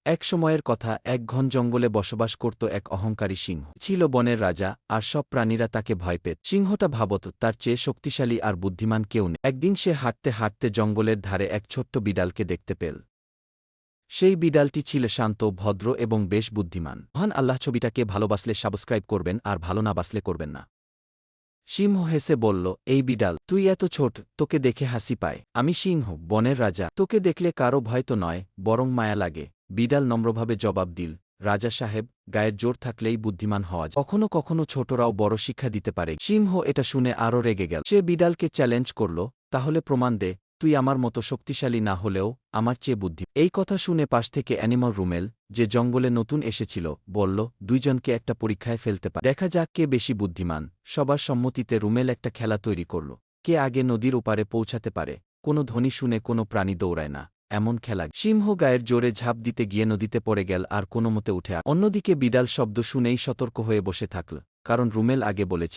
এক সময়ের কথা, এক ঘন জঙ্গলে বসবাস করত এক অহংকারী সিংহ। ছিল বনের রাজা, আর সব প্রাণীরা তাকে ভয় পেত। সিংহটা ভাবত তার চেয়ে শক্তিশালী আর বুদ্ধিমান কেউ নেই। একদিন সে হাঁটতে হাঁটতে জঙ্গলের ধারে এক ছোট্ট বিড়ালকে দেখতে পেল। সেই বিড়ালটি ছিল শান্ত, ভদ্র এবং বেশ বুদ্ধিমান। মহান আল্লাহ, ছবিটাকে ভালোবাসলে সাবস্ক্রাইব করবেন আর ভালো না বাসলে করবেন না। সিংহ হেসে বলল, এই বিড়াল, তুই এত ছোট, তোকে দেখে হাসি পায়। আমি সিংহ, বনের রাজা, তোকে দেখলে কারো ভয় তো নয়, বরং মায়া লাগে। বিড়াল নম্রভাবে জবাব দিল, রাজা সাহেব, গায়ের জোর থাকলেই বুদ্ধিমান হওয়া যায়। কখনো কখনো ছোটরাও বড় শিক্ষা দিতে পারে। সিংহ এটা শুনে আরও রেগে গেল। সে বিড়ালকে চ্যালেঞ্জ করল, তাহলে প্রমাণ দে, তুই আমার মতো শক্তিশালী না হলেও আমার চেয়ে বুদ্ধি। এই কথা শুনে পাশ থেকে অ্যানিমাল রুমেল, যে জঙ্গলে নতুন এসেছিল, বলল, দুইজনকে একটা পরীক্ষায় ফেলতে পারে, দেখা যাক কে বেশি বুদ্ধিমান। সবার সম্মতিতে রুমেল একটা খেলা তৈরি করল। কে আগে নদীর ওপারে পৌঁছাতে পারে। কোনো ধ্বনি শুনে কোনো প্রাণী দৌড়ায় না, এমন খেলা। সিংহ গায়ের জোরে ঝাঁপ দিতে গিয়ে নদীতে পড়ে গেল আর কোনোমতে উঠে অন্যদিকে বিড়াল শব্দ শুনেই সতর্ক হয়ে বসে থাকল, কারণ রুমেল আগে বলেছিল।